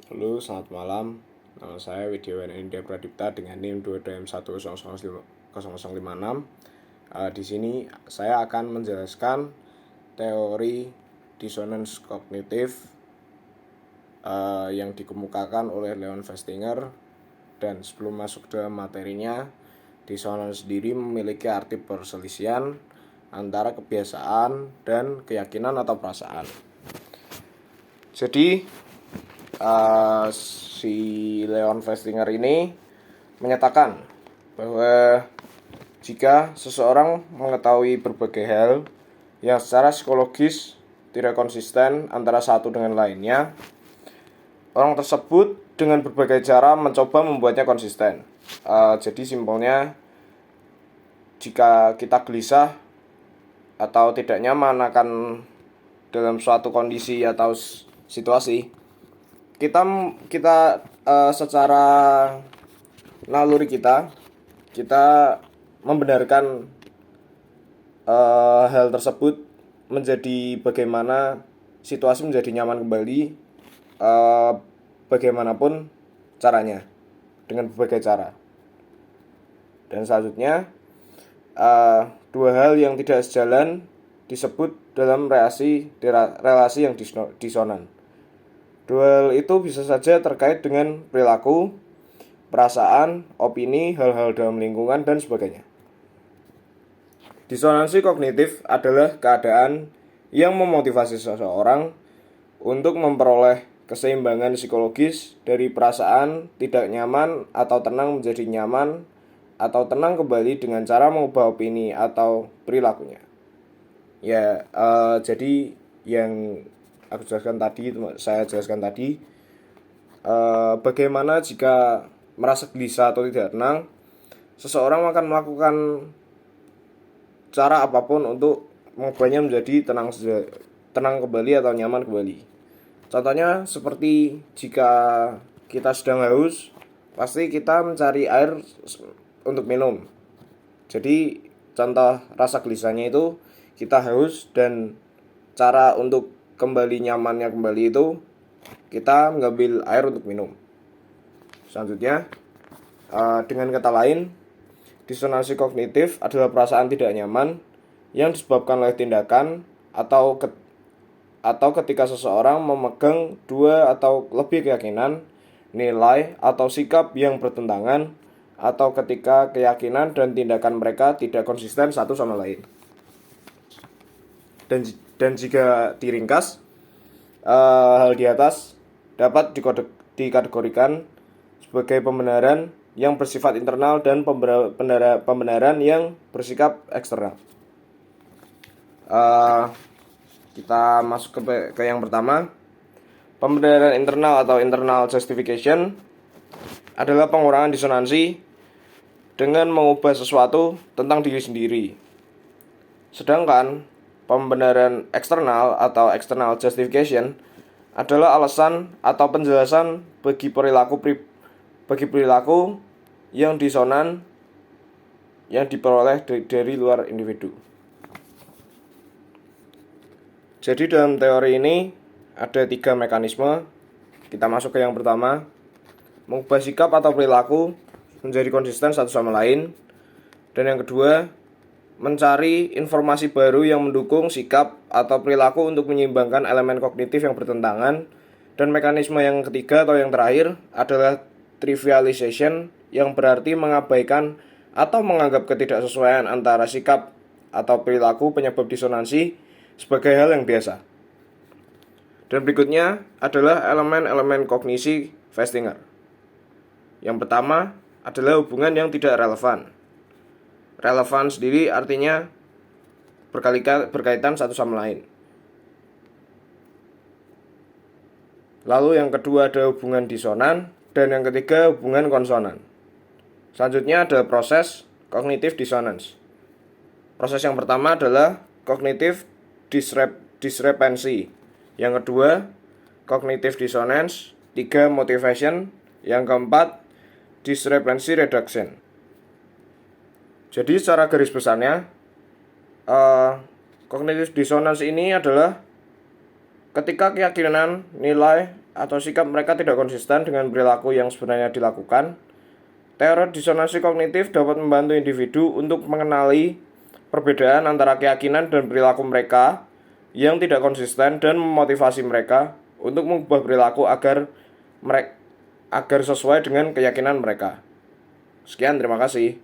Halo, selamat malam. Nama saya Widyawan India Pradipta dengan NIM 22M1000056. Di sini saya akan menjelaskan teori dissonance kognitif yang dikemukakan oleh Leon Festinger. Dan sebelum masuk ke materinya, dissonance sendiri memiliki arti perselisihan antara kebiasaan dan keyakinan atau perasaan. Jadi si Leon Festinger ini menyatakan bahwa jika seseorang mengetahui berbagai hal yang secara psikologis tidak konsisten antara satu dengan lainnya, orang tersebut dengan berbagai cara mencoba membuatnya konsisten. Jadi simpelnya, jika kita gelisah atau tidak nyaman akan dalam suatu kondisi atau situasi, kita secara naluri kita membenarkan hal tersebut menjadi bagaimana situasi menjadi nyaman kembali, bagaimanapun caranya, dengan berbagai cara. Dan selanjutnya, dua hal yang tidak sejalan disebut dalam relasi yang disonan. Dua hal itu bisa saja terkait dengan perilaku, perasaan, opini, hal-hal dalam lingkungan, dan sebagainya. Disonansi kognitif adalah keadaan yang memotivasi seseorang untuk memperoleh keseimbangan psikologis dari perasaan tidak nyaman atau tenang menjadi nyaman atau tenang kembali dengan cara mengubah opini atau perilakunya. Jadi yang saya jelaskan tadi, bagaimana jika merasa gelisah atau tidak tenang, seseorang akan melakukan cara apapun untuk mengubahnya menjadi tenang kembali atau nyaman kembali. Contohnya seperti jika kita sedang haus, pasti kita mencari air untuk minum. Jadi contoh rasa gelisahnya itu kita haus, dan cara untuk kembali nyamannya kembali itu kita mengambil air untuk minum. Selanjutnya, dengan kata lain, disonansi kognitif adalah perasaan tidak nyaman yang disebabkan oleh tindakan atau ketika seseorang memegang dua atau lebih keyakinan, nilai, atau sikap yang bertentangan, atau ketika keyakinan dan tindakan mereka tidak konsisten satu sama lain. Dan jika diringkas, hal di atas dapat dikategorikan sebagai pembenaran yang bersifat internal dan pembenaran yang bersikap eksternal. Kita masuk ke yang pertama. Pembenaran internal atau internal justification adalah pengurangan disonansi dengan mengubah sesuatu tentang diri sendiri. Sedangkan pembenaran eksternal atau external justification adalah alasan atau penjelasan bagi perilaku yang disonan yang diperoleh dari luar individu. Jadi dalam teori ini ada 3 mekanisme. Kita masuk ke yang pertama, mengubah sikap atau perilaku menjadi konsisten satu sama lain. Dan yang kedua, mencari informasi baru yang mendukung sikap atau perilaku untuk menyeimbangkan elemen kognitif yang bertentangan. Dan mekanisme yang ketiga atau yang terakhir adalah trivialization, yang berarti mengabaikan atau menganggap ketidaksesuaian antara sikap atau perilaku penyebab disonansi sebagai hal yang biasa. Dan berikutnya adalah elemen-elemen kognisi Festinger. Yang pertama adalah hubungan yang tidak relevan. Relevan sendiri artinya berkaitan satu sama lain. Lalu yang kedua ada hubungan disonan, dan yang ketiga hubungan konsonan. Selanjutnya ada proses cognitive dissonance. Proses yang pertama adalah cognitive discrepancy. Yang kedua cognitive dissonance. 3 motivation. Yang keempat discrepancy reduction. Jadi secara garis besarnya, cognitive dissonance ini adalah ketika keyakinan, nilai, atau sikap mereka tidak konsisten dengan perilaku yang sebenarnya dilakukan. Teori disonansi kognitif dapat membantu individu untuk mengenali perbedaan antara keyakinan dan perilaku mereka yang tidak konsisten dan memotivasi mereka untuk mengubah perilaku agar sesuai dengan keyakinan mereka. Sekian, terima kasih.